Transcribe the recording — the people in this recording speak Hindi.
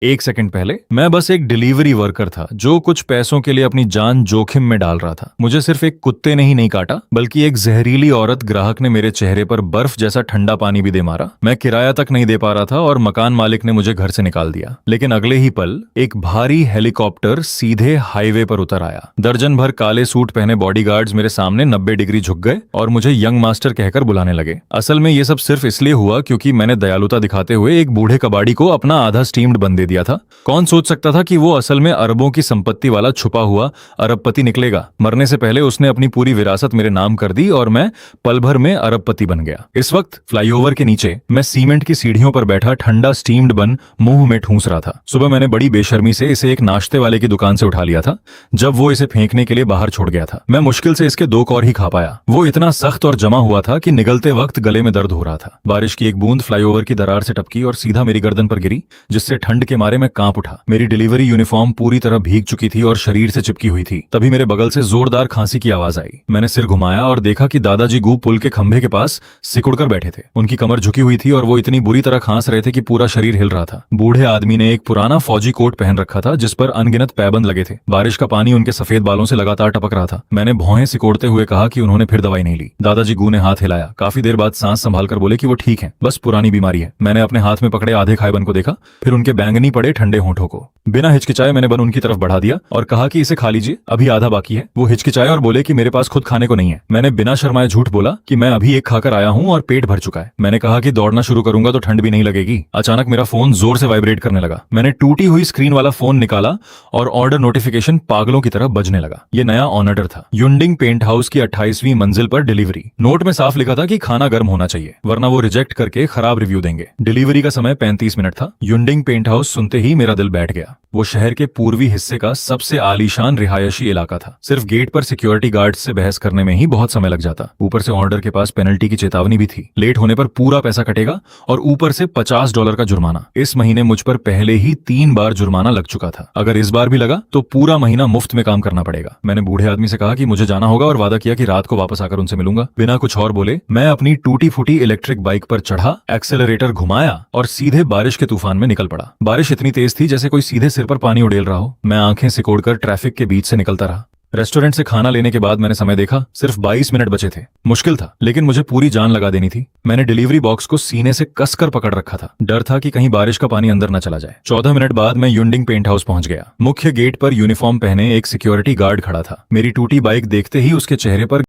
एक सेकंड पहले मैं बस एक डिलीवरी वर्कर था जो कुछ पैसों के लिए अपनी जान जोखिम में डाल रहा था। मुझे सिर्फ एक कुत्ते ने ही नहीं काटा, बल्कि एक जहरीली औरत ग्राहक ने मेरे चेहरे पर बर्फ जैसा ठंडा पानी भी दे मारा। मैं किराया तक नहीं दे पा रहा था और मकान मालिक ने मुझे घर से निकाल दिया। लेकिन अगले ही पल एक भारी हेलीकॉप्टर सीधे हाईवे पर उतर आया। दर्जन भर काले सूट पहने बॉडीगार्ड्स मेरे सामने 90 डिग्री झुक गए और मुझे यंग मास्टर कहकर बुलाने लगे। असल में ये सब सिर्फ इसलिए हुआ क्योंकि मैंने दयालुता दिखाते हुए एक बूढ़े कबाड़ी को अपना आधा स्टीम्ड बन दे दिया था। कौन सोच सकता था कि वो असल में अरबों की संपत्ति वाला छुपा हुआ अरबपति निकलेगा। मरने से पहले उसने अपनी पूरी विरासत मेरे नाम कर दी और मैं पल भर में अरबपति बन गया। इस वक्त फ्लाईओवर के नीचे मैं सीमेंट की सीढ़ियों पर बैठा ठंडा स्टीम्ड बन मुंह में ठूंस रहा था। सुबह मैंने बड़ी बेशर्मी से इसे एक नाश्ते वाले की दुकान से उठा लिया था जब वो इसे फेंकने के लिए बाहर छोड़ गया था। मैं मुश्किल से इसके 2 कौर ही खा पाया। वो इतना सख्त और जमा हुआ था कि निगलते वक्त गले में दर्द हो रहा था। बारिश की एक बूंद फ्लाईओवर की दरार से टपकी और सीधा मेरी गर्दन पर गिरी, जिससे ठंड के मारे मैं कांप उठा। मेरी डिलीवरी यूनिफॉर्म पूरी तरह भीग चुकी थी और शरीर से चिपकी हुई थी। तभी मेरे बगल से जोरदार खांसी की आवाज आई। मैंने सिर घुमाया और देखा कि दादाजी गू पुल के खंभे के पास सिकुड़कर बैठे थे। उनकी कमर झुकी हुई थी और वो इतनी बुरी तरह खांस रहे थे कि पूरा शरीर हिल रहा था। बूढ़े आदमी ने एक पुराना फौजी कोट पहन रखा था जिस पर अनगिनत पैबंद लगे थे। बारिश का पानी उनके सफेद बालों से लगातार टपक रहा था। मैंने भौहें सिकोड़ते हुए कहा कि उन्होंने फिर दवाई नहीं ली। दादाजी गू ने हाथ हिलाया। काफी देर बाद सांस संभाल कर बोले कि वो ठीक है, बस पुरानी बीमारी है। मैंने अपने हाथ में पकड़े आधे खाए बन को देखा, फिर उनके बैंगनी पड़े ठंडे होंठों को। बिना हिचकिचाए मैंने बन उनकी तरफ बढ़ा दिया और कहा कि इसे खा लीजिए, अभी आधा बाकी है। वो हिचकिचाए और बोले कि मेरे पास खुद खाने को नहीं है। मैंने बिना शर्माए झूठ बोला कि मैं अभी एक खाकर आया हूँ और पेट भर चुका है। मैंने कहा कि दौड़ना शुरू करूंगा तो ठंड भी नहीं लगेगी। अचानक मेरा फोन जोर से वाइब्रेट करने लगा। मैंने टूटी हुई स्क्रीन वाला फोन निकाला और ऑर्डर नोटिफिकेशन पागलों की तरह बजने लगा। ये नया ऑर्डर था, युंडिंग पेंट हाउस की 28वीं मंजिल पर डिलीवरी। नोट में साफ लिखा था कि खाना गर्म होना चाहिए वरना वो रिजेक्ट करके खराब रिव्यू देंगे। डिलीवरी का समय 35 मिनट था। युंडिंग पेंट हाउस सुनते ही मेरा दिल बैठ गया। वो शहर के पूर्वी हिस्से का सबसे आलीशान रिहायशी इलाका था। सिर्फ गेट पर सिक्योरिटी गार्ड्स से बहस करने में ही बहुत समय लग जाता। ऊपर से ऑर्डर के पास पेनल्टी की चेतावनी भी थी। लेट होने पर पूरा पैसा कटेगा और ऊपर से $50 का जुर्माना। इस महीने मुझ पर पहले ही 3 बार जुर्माना लग चुका था। अगर इस बार भी लगा तो पूरा महीना मुफ्त में काम करना पड़ेगा। मैंने बूढ़े आदमी से कहा कि मुझे जाना होगा और वादा किया कि रात को वापस आकर उनसे मिलूंगा। बिना कुछ और बोले मैं अपनी टूटी फूटी इलेक्ट्रिक बाइक पर चढ़ा, एक्सेलरेटर घुमाया और सीधे बारिश के तूफान में निकल पड़ा। बारिश इतनी तेज थी जैसे कोई सीधे सिर पर पानी उड़ेल रहा हो। मैं आंखें सिकोड़कर ट्रैफिक के बीच से निकलता रहा। रेस्टोरेंट से खाना लेने के बाद मैंने समय देखा, सिर्फ 22 मिनट बचे थे। मुश्किल था, लेकिन मुझे पूरी जान लगा देनी थी। मैंने डिलीवरी बॉक्स को सीने से कसकर पकड़ रखा था। डर था कि कहीं बारिश का पानी अंदर न चला जाए। 14 मिनट बाद मैं युंडिंग पेंट हाउस पहुंच गया। मुख्य गेट पर यूनिफॉर्म पहने एक सिक्योरिटी गार्ड खड़ा था। मेरी टूटी बाइक देखते ही उसके चेहरे पर